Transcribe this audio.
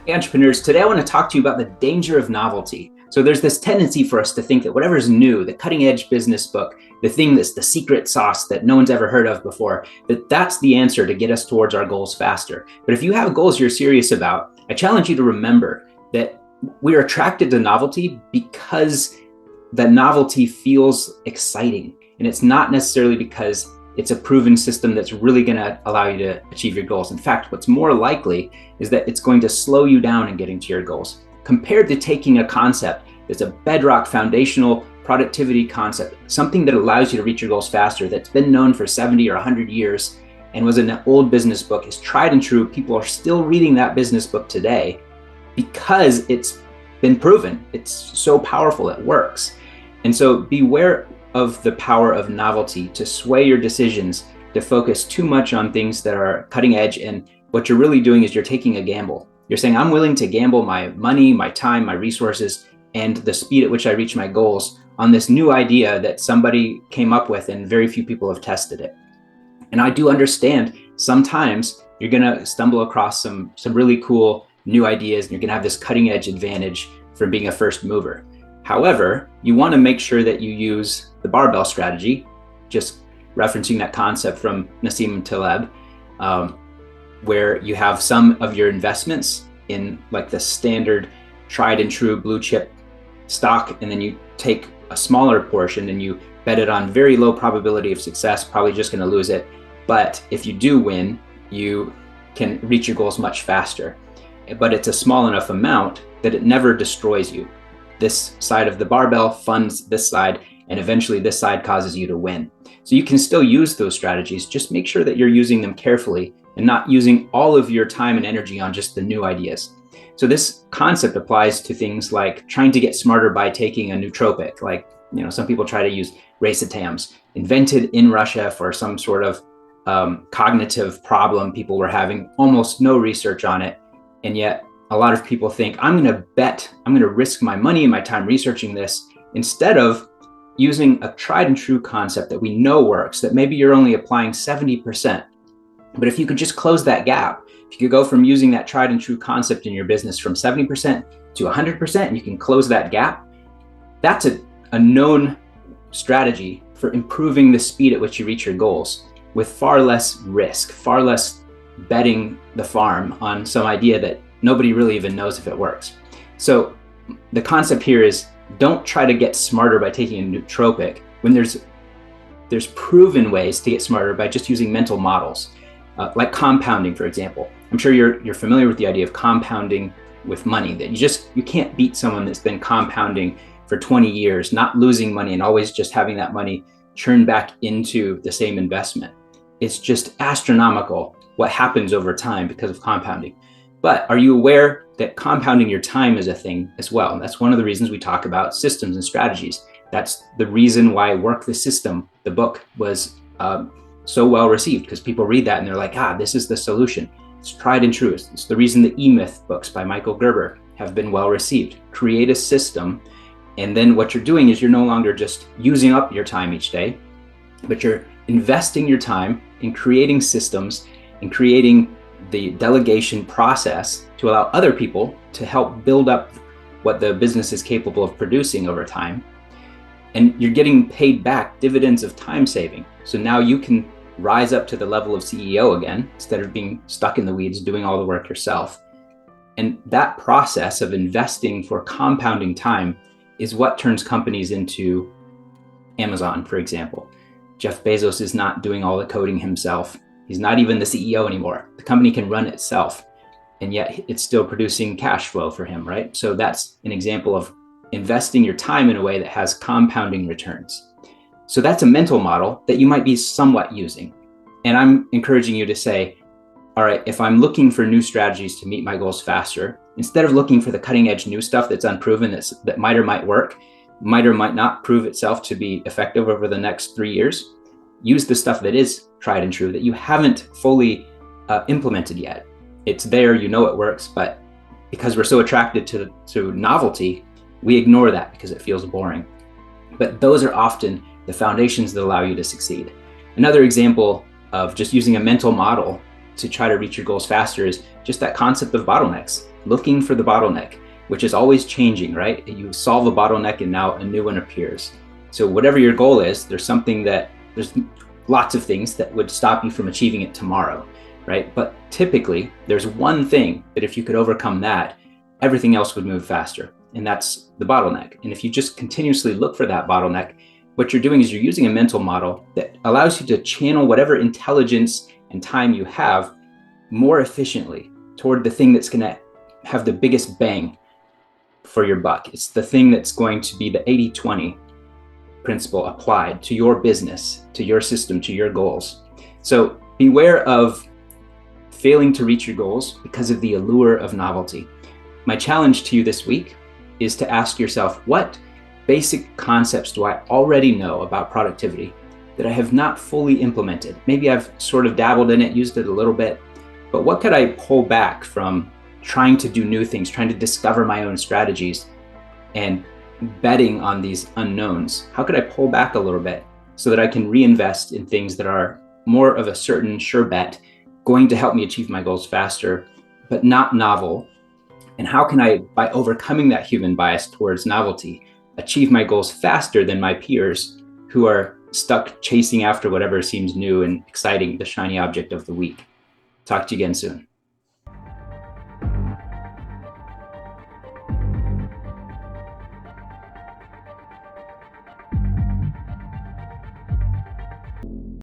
Hey, entrepreneurs, today I want to talk to you about the danger of novelty. So there's this tendency for us to think that whatever is new, the cutting edge business book, the thing that's the secret sauce that no one's ever heard of before, that's the answer to get us towards our goals faster. But if you have goals you're serious about, I challenge you to remember that we're attracted to novelty because the novelty feels exciting. And it's not necessarily because it's a proven system that's really going to allow you to achieve your goals. In fact, what's more likely is that it's going to slow you down in getting to your goals, compared to taking a concept that's a bedrock foundational productivity concept, something that allows you to reach your goals faster, that's been known for 70 or 100 years and was in an old business book, is tried and true. People are still reading that business book today because it's been proven. It's so powerful, it works. And so beware of the power of novelty to sway your decisions, to focus too much on things that are cutting edge. And what you're really doing is you're taking a gamble. You're saying, I'm willing to gamble my money, my time, my resources, and the speed at which I reach my goals on this new idea that somebody came up with and very few people have tested it. And I do understand sometimes you're going to stumble across some really cool new ideas and you're going to have this cutting edge advantage from being a first mover. However, you want to make sure that you use the barbell strategy, just referencing that concept from Nassim Taleb, where you have some of your investments in like the standard tried and true blue chip stock, and then you take a smaller portion and you bet it on very low probability of success, probably just going to lose it. But if you do win, you can reach your goals much faster. But it's a small enough amount that it never destroys you. This side of the barbell funds this side, and eventually this side causes you to win. So you can still use those strategies, just make sure that you're using them carefully and not using all of your time and energy on just the new ideas. So this concept applies to things like trying to get smarter by taking a nootropic, like, some people try to use racetams, invented in Russia for some sort of cognitive problem people were having, almost no research on it. And yet a lot of people think, I'm going to risk my money and my time researching this, instead of using a tried and true concept that we know works, that maybe you're only applying 70%. But if you could just close that gap, if you could go from using that tried and true concept in your business from 70% to 100%, and you can close that gap, that's a known strategy for improving the speed at which you reach your goals with far less risk, far less betting the farm on some idea that nobody really even knows if it works. So the concept here is, don't try to get smarter by taking a nootropic when there's proven ways to get smarter by just using mental models, like compounding, for example. I'm sure you're familiar with the idea of compounding with money, that you can't beat someone that's been compounding for 20 years, not losing money and always just having that money churn back into the same investment. It's just astronomical what happens over time because of compounding. But are you aware that compounding your time is a thing as well? And that's one of the reasons we talk about systems and strategies. That's the reason why Work the System, the book, was so well received, because people read that and they're like, this is the solution. It's tried and true. It's the reason the E-Myth books by Michael Gerber have been well received. Create a system, and then what you're doing is you're no longer just using up your time each day, but you're investing your time in creating systems and creating the delegation process to allow other people to help build up what the business is capable of producing over time. And you're getting paid back dividends of time saving. So now you can rise up to the level of CEO again, instead of being stuck in the weeds doing all the work yourself. And that process of investing for compounding time is what turns companies into Amazon, for example. Jeff Bezos is not doing all the coding himself. He's not even the CEO anymore. The company can run itself, and yet it's still producing cash flow for him, right? So that's an example of investing your time in a way that has compounding returns. So that's a mental model that you might be somewhat using. And I'm encouraging you to say, all right, if I'm looking for new strategies to meet my goals faster, instead of looking for the cutting edge new stuff that's unproven, that might or might work, might or might not prove itself to be effective over the next 3 years, use the stuff that is tried and true, that you haven't fully implemented yet. It's there, you know it works, but because we're so attracted to novelty, we ignore that because it feels boring. But those are often the foundations that allow you to succeed. Another example of just using a mental model to try to reach your goals faster is just that concept of bottlenecks. looking for the bottleneck, which is always changing, right? You solve a bottleneck and now a new one appears. So whatever your goal is, there's lots of things that would stop you from achieving it tomorrow, right? But typically there's one thing that if you could overcome that, everything else would move faster. And that's the bottleneck. And if you just continuously look for that bottleneck, what you're doing is you're using a mental model that allows you to channel whatever intelligence and time you have more efficiently toward the thing that's going to have the biggest bang for your buck. It's the thing that's going to be the 80-20 principle applied to your business, to your system, to your goals. So beware of failing to reach your goals because of the allure of novelty. My challenge to you this week is to ask yourself, what basic concepts do I already know about productivity that I have not fully implemented? Maybe I've sort of dabbled in it, used it a little bit, but what could I pull back from trying to do new things, trying to discover my own strategies and betting on these unknowns? How could I pull back a little bit so that I can reinvest in things that are more of a certain sure bet, going to help me achieve my goals faster, but not novel? And how can I, by overcoming that human bias towards novelty, achieve my goals faster than my peers who are stuck chasing after whatever seems new and exciting, the shiny object of the week? Talk to you again soon.